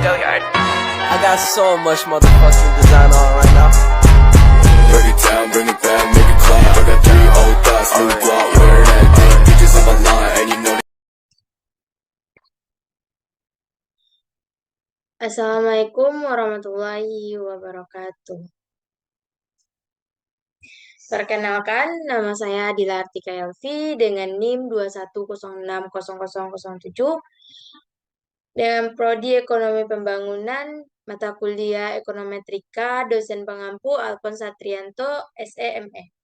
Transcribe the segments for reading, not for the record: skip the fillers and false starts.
I got so much motherfucking design on right now. Break it down, bring it back, make it clap. I got 3 old thoughts, new block, wear that thing. Bitches on my line, and you know. Assalamualaikum warahmatullahi wabarakatuh. Perkenalkan, nama saya Dila Artika Elvi dengan NIM 21060007 dengan Prodi Ekonomi Pembangunan, mata kuliah Ekonometrika, dosen pengampu Alphon Satrianto, SEME.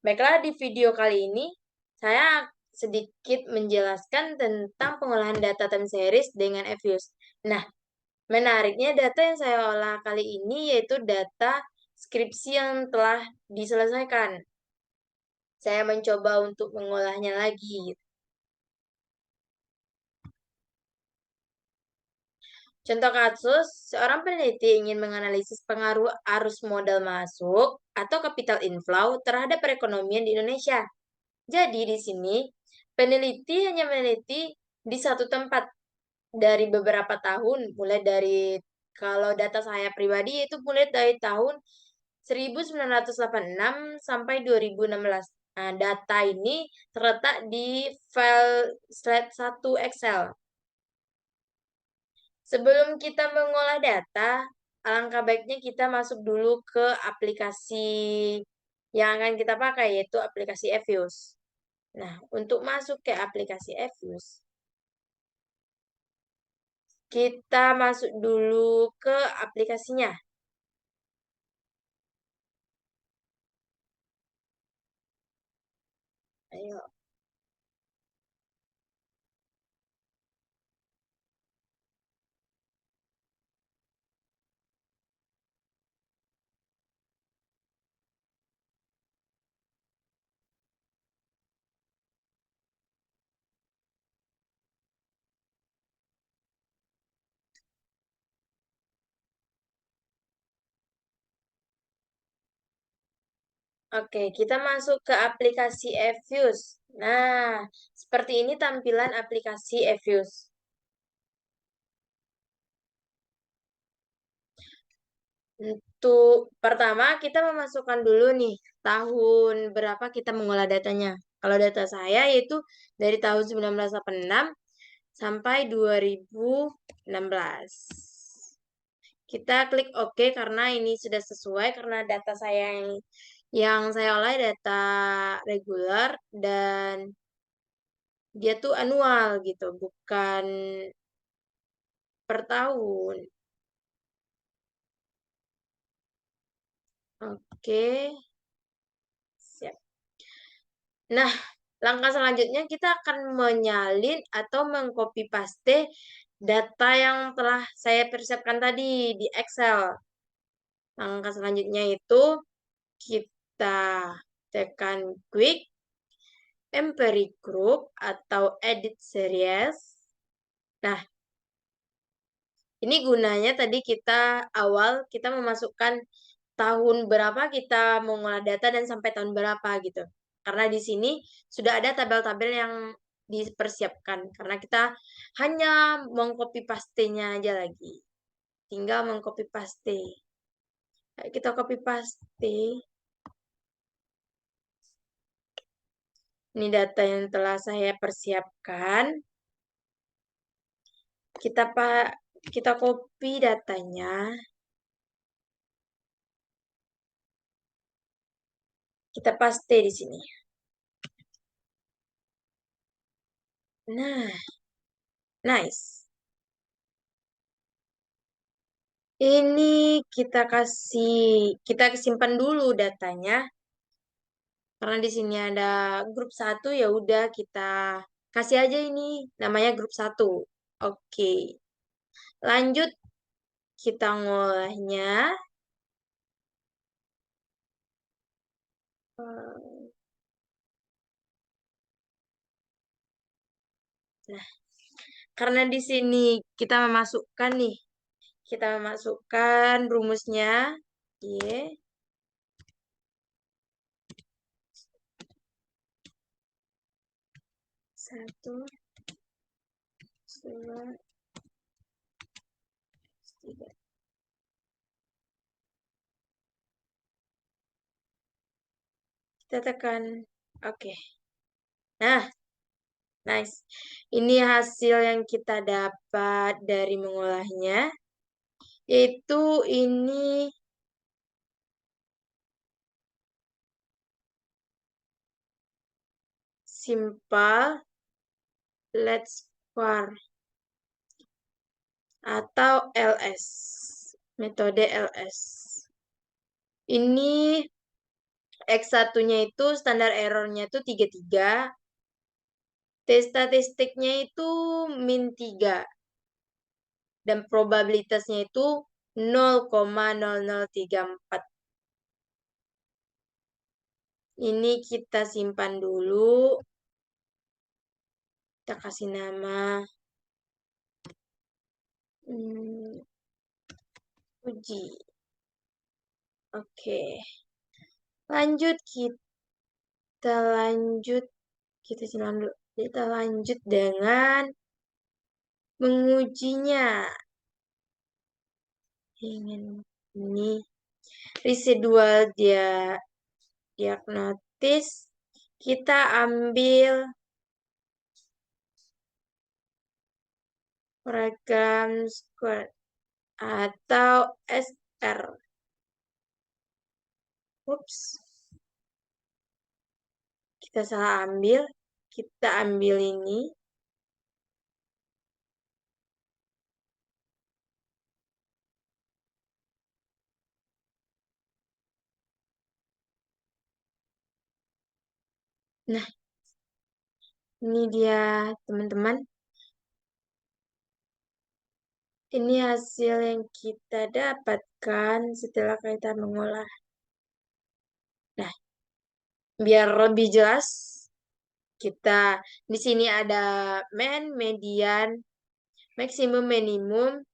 Baiklah, di video kali ini saya sedikit menjelaskan tentang pengolahan data time series dengan Fuse. Nah, menariknya data yang saya olah kali ini yaitu data skripsi yang telah diselesaikan. Saya mencoba untuk mengolahnya lagi. Contoh kasus, seorang peneliti ingin menganalisis pengaruh arus modal masuk atau capital inflow terhadap perekonomian di Indonesia. Jadi di sini, peneliti hanya meneliti di satu tempat dari beberapa tahun, mulai dari, kalau data saya pribadi itu mulai dari tahun 1986 sampai 2016. Nah, data ini terletak di file slide 1 Excel. Sebelum kita mengolah data, alangkah baiknya kita masuk dulu ke aplikasi yang akan kita pakai, yaitu aplikasi Fuse. Nah, untuk masuk ke aplikasi Fuse, kita masuk dulu ke aplikasinya. Ayo. Oke, kita masuk ke aplikasi Fuse. Nah, seperti ini tampilan aplikasi Fuse. Untuk pertama, kita memasukkan dulu nih, tahun berapa kita mengolah datanya. Kalau data saya yaitu dari tahun 1986 sampai 2016. Kita klik OK karena ini sudah sesuai, karena data saya yang saya olah data reguler dan dia tuh annual gitu, bukan per tahun. Oke. Siap. Nah, langkah selanjutnya kita akan menyalin atau mengcopy paste data yang telah saya persiapkan tadi di Excel. Langkah selanjutnya itu kita tekan Quick Empiric Group atau Edit Series. Nah, ini gunanya tadi kita memasukkan tahun berapa kita mengolah data dan sampai tahun berapa gitu. Karena di sini sudah ada tabel-tabel yang dipersiapkan. Karena kita hanya mengcopy paste-nya aja lagi. Tinggal mengcopy paste. Kita copy paste. Ini data yang telah saya persiapkan. Kita copy datanya. Kita paste di sini. Nah, nice. Ini kita simpan dulu datanya. Karena di sini ada grup 1, ya udah kita kasih aja ini namanya grup 1. Oke. Lanjut kita ngolahnya. Nah, karena di sini kita memasukkan rumusnya. Y. Satu, dua, Kita tekan oke. Nah, nice. Ini hasil yang kita dapat dari mengolahnya, yaitu ini simple let's square atau LS, metode LS. Ini X1-nya itu standar errornya itu 33, T statistiknya itu min 3, dan probabilitasnya itu 0,0034. Ini kita simpan dulu. Kita kasih nama uji. Oke. Lanjut kita simpan dulu. Kita lanjut dengan mengujinya. Ini residual diagnosis. Kita ambil program square atau SR. Ups. Kita salah ambil. Kita ambil ini. Nah, ini dia teman-teman. Ini hasil yang kita dapatkan setelah kita mengolah. Nah, biar lebih jelas, kita di sini ada median, maksimum, minimum,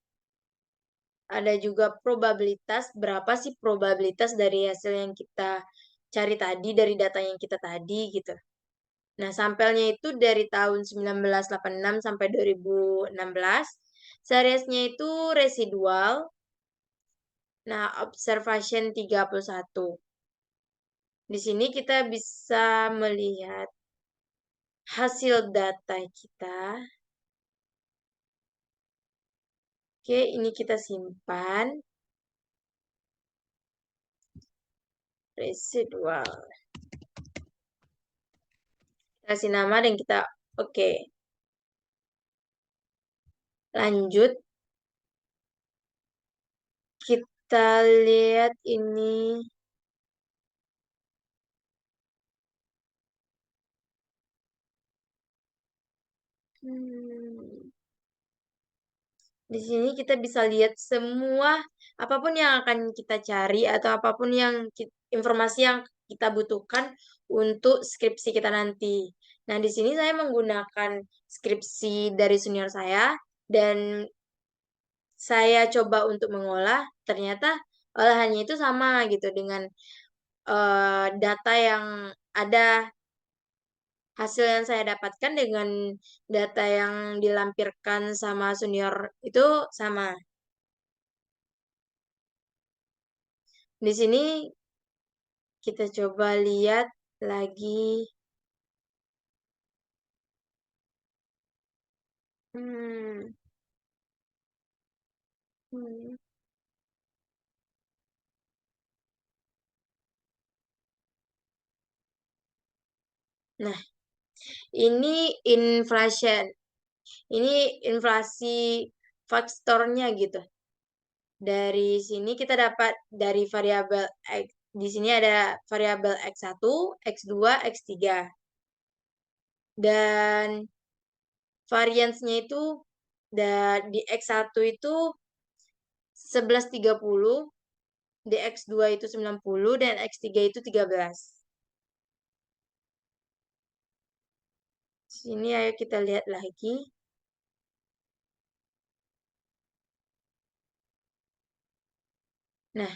ada juga probabilitas, berapa sih probabilitas dari hasil yang kita cari tadi, dari data yang kita tadi gitu. Nah, sampelnya itu dari tahun 1986 sampai 2016. Seriesnya itu residual. Nah, observation 31. Di sini kita bisa melihat hasil data kita. Oke, ini kita simpan. Residual. Kasih nama dan kita oke. Lanjut. Kita lihat ini. Di sini kita bisa lihat semua apapun yang akan kita cari atau apapun yang informasi yang kita butuhkan untuk skripsi kita nanti. Nah, di sini saya menggunakan skripsi dari senior saya dan saya coba untuk mengolah, ternyata olahannya itu sama gitu dengan data yang ada, hasil yang saya dapatkan dengan data yang dilampirkan sama senior itu sama. Di sini kita coba lihat lagi. Hmm. Hmm. Nah, ini inflation. Ini inflasi faktornya gitu. Dari sini kita dapat dari variabel X. Di sini ada variabel X1, X2, X3. Dan variansnya itu di X1 itu 1130, di X2 itu 90, dan X3 itu 13. Sini ayo kita lihat lagi. Nah,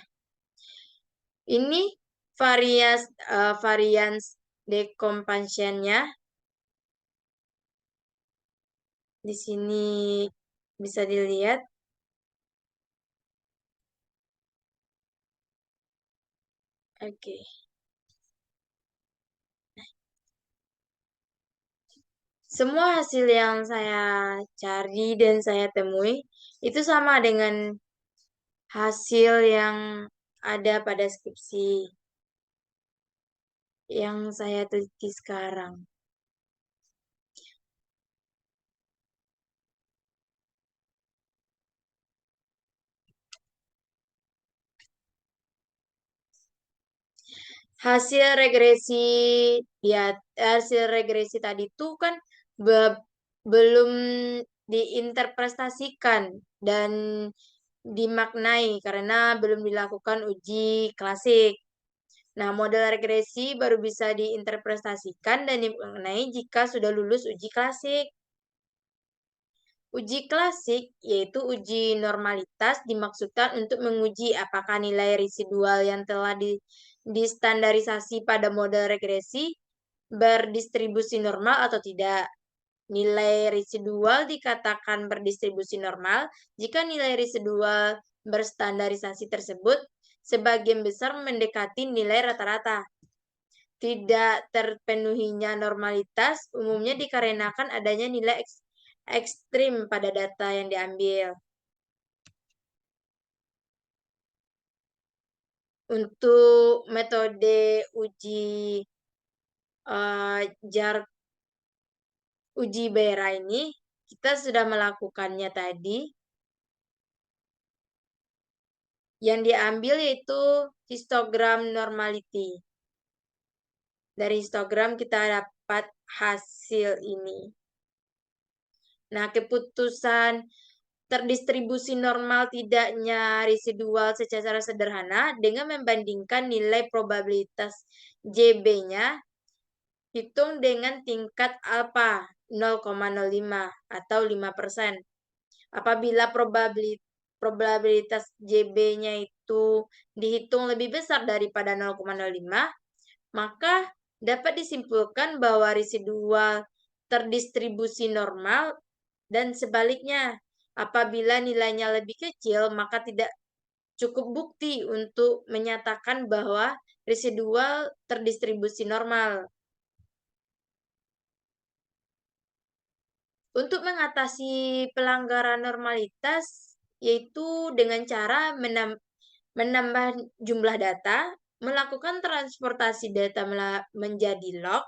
ini varians decomposition-nya. Di sini bisa dilihat. Oke. Semua hasil yang saya cari dan saya temui itu sama dengan hasil yang ada pada skripsi yang saya teliti sekarang. Hasil regresi tadi itu kan belum diinterpretasikan dan dimaknai karena belum dilakukan uji klasik. Nah, model regresi baru bisa diinterpretasikan dan dimaknai jika sudah lulus uji klasik. Uji klasik yaitu uji normalitas dimaksudkan untuk menguji apakah nilai residual yang telah distandarisasi pada model regresi berdistribusi normal atau tidak. Nilai residual dikatakan berdistribusi normal jika nilai residual berstandarisasi tersebut sebagian besar mendekati nilai rata-rata. Tidak terpenuhinya normalitas umumnya dikarenakan adanya nilai ekstrim pada data yang diambil. Untuk metode uji Bera ini, kita sudah melakukannya tadi. Yang diambil yaitu histogram normality. Dari histogram kita dapat hasil ini. Nah, keputusan terdistribusi normal tidaknya residual secara sederhana dengan membandingkan nilai probabilitas JB-nya hitung dengan tingkat alfa 0,05 atau 5%. Apabila probabilitas JB-nya itu dihitung lebih besar daripada 0,05, maka dapat disimpulkan bahwa residual terdistribusi normal dan sebaliknya. Apabila nilainya lebih kecil, maka tidak cukup bukti untuk menyatakan bahwa residual terdistribusi normal. Untuk mengatasi pelanggaran normalitas, yaitu dengan cara menambah jumlah data, melakukan transportasi data menjadi log,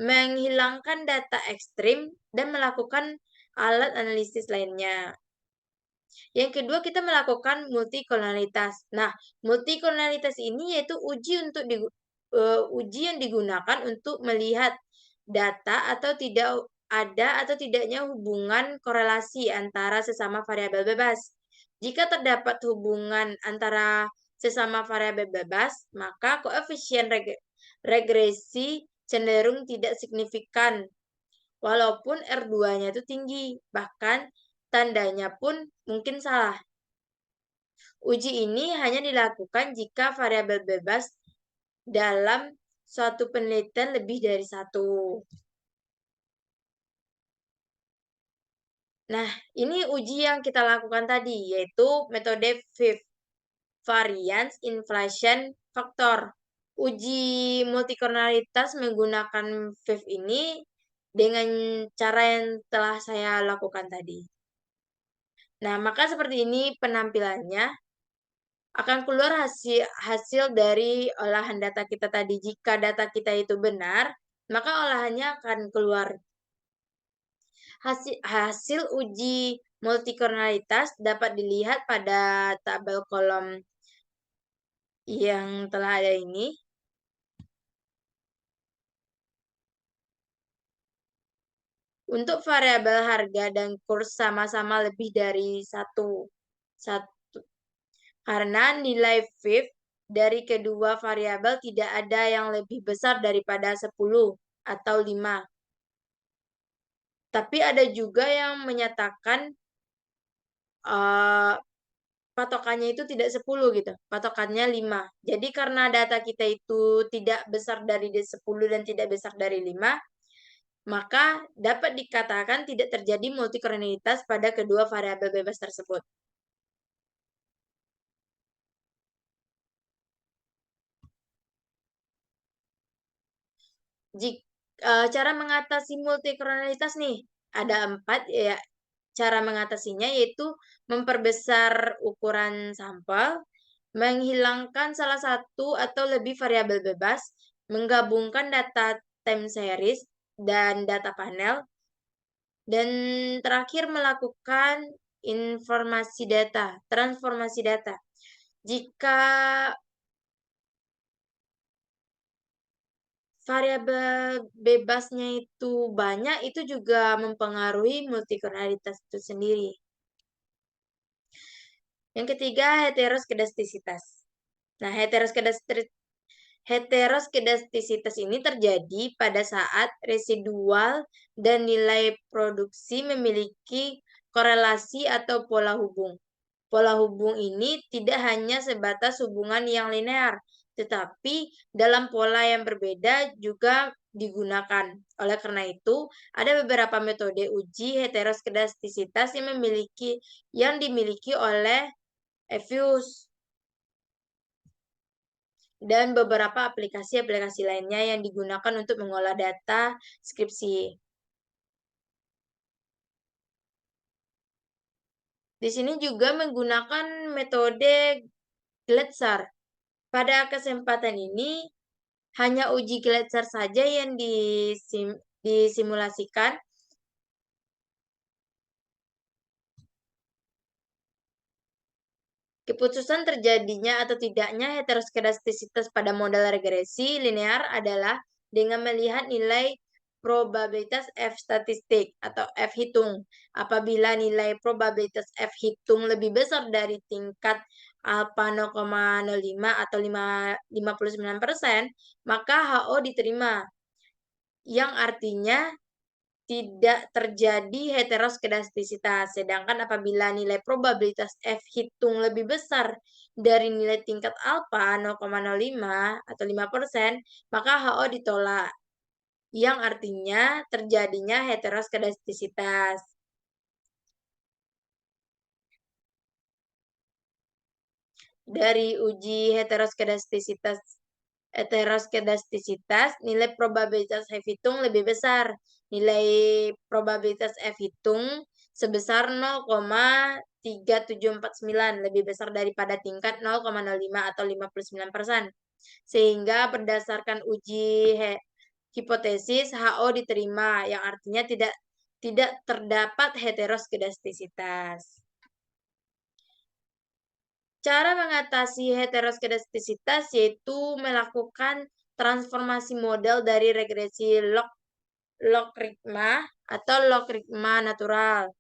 menghilangkan data ekstrim, dan melakukan alat analisis lainnya. Yang kedua, kita melakukan multikolonialitas. Nah, multikolonialitas ini yaitu uji yang digunakan untuk melihat data atau tidaknya hubungan korelasi antara sesama variabel bebas. Jika terdapat hubungan antara sesama variabel bebas, maka koefisien regresi cenderung tidak signifikan, walaupun R2-nya itu tinggi, bahkan tandanya pun mungkin salah. Uji ini hanya dilakukan jika variabel bebas dalam suatu penelitian lebih dari satu. Nah, ini uji yang kita lakukan tadi, yaitu metode fifth variance inflation factor. Uji multikolonialitas menggunakan fifth ini dengan cara yang telah saya lakukan tadi. Nah, maka seperti ini penampilannya. Akan keluar hasil dari olahan data kita tadi. Jika data kita itu benar, maka olahannya akan keluar. Hasil uji multikolonialitas dapat dilihat pada tabel kolom yang telah ada ini. Untuk variabel harga dan kurs sama-sama lebih dari satu. Karena nilai fifth dari kedua variabel tidak ada yang lebih besar daripada 10 atau 5. Tapi ada juga yang menyatakan patokannya itu tidak 10 gitu. Patokannya 5. Jadi karena data kita itu tidak besar dari 10 dan tidak besar dari 5, maka dapat dikatakan tidak terjadi multikolonialitas pada kedua variabel bebas tersebut. Cara mengatasi multikronalitas nih, ada 4 ya. Cara mengatasinya yaitu memperbesar ukuran sampel, menghilangkan salah satu atau lebih variabel bebas, menggabungkan data time series dan data panel, dan terakhir melakukan transformasi data. Jika variabel bebasnya itu banyak, itu juga mempengaruhi multikronalitas itu sendiri. Yang ketiga, heteroskedastisitas. Nah, heteroskedastisitas ini terjadi pada saat residual dan nilai produksi memiliki korelasi atau pola hubung. Pola hubung ini tidak hanya sebatas hubungan yang linear, tetapi dalam pola yang berbeda juga digunakan. Oleh karena itu, ada beberapa metode uji heteroskedastisitas yang dimiliki oleh Evius dan beberapa aplikasi-aplikasi lainnya yang digunakan untuk mengolah data skripsi. Di sini juga menggunakan metode Gletser. Pada kesempatan ini, hanya uji Gletser saja yang disimulasikan. Keputusan terjadinya atau tidaknya heteroskedastisitas pada model regresi linear adalah dengan melihat nilai probabilitas F statistik atau F hitung. Apabila nilai probabilitas F hitung lebih besar dari tingkat alpha 0,05 atau 59%, maka HO diterima, yang artinya tidak terjadi heteroskedastisitas. Sedangkan apabila nilai probabilitas F hitung lebih besar dari nilai tingkat alpha 0,05 atau 5%, maka HO ditolak, yang artinya terjadinya heteroskedastisitas. Dari uji heteroskedastisitas, nilai probabilitas F hitung lebih besar. Nilai probabilitas F hitung sebesar 0,3749, lebih besar daripada tingkat 0,05 atau 59%. Sehingga berdasarkan uji hipotesis, HO diterima, yang artinya tidak terdapat heteroskedastisitas. Cara mengatasi heteroskedastisitas yaitu melakukan transformasi model dari regresi logaritma atau logaritma natural.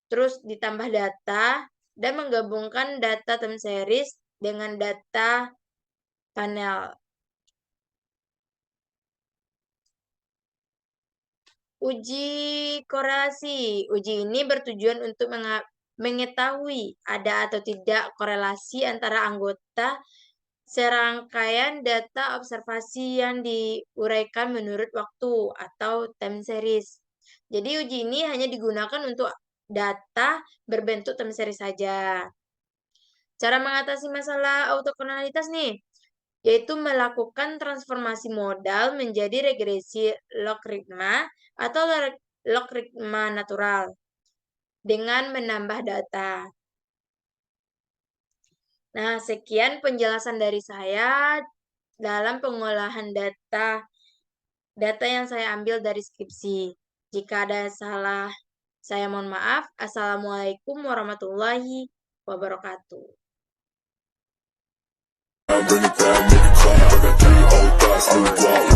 Terus ditambah data dan menggabungkan data time series dengan data panel. Uji korelasi. Uji ini bertujuan untuk mengetahui ada atau tidak korelasi antara anggota serangkaian data observasi yang diuraikan menurut waktu atau time series. Jadi uji ini hanya digunakan untuk data berbentuk time series saja. Cara mengatasi masalah autokonalitas nih, yaitu melakukan transformasi modal menjadi regresi logaritma atau logaritma natural dengan menambah data. Nah, sekian penjelasan dari saya dalam pengolahan data yang saya ambil dari skripsi. Jika ada salah, saya mohon maaf. Assalamualaikum warahmatullahi wabarakatuh. Bring it back, make it clap. I got 3 old thoughts, new block.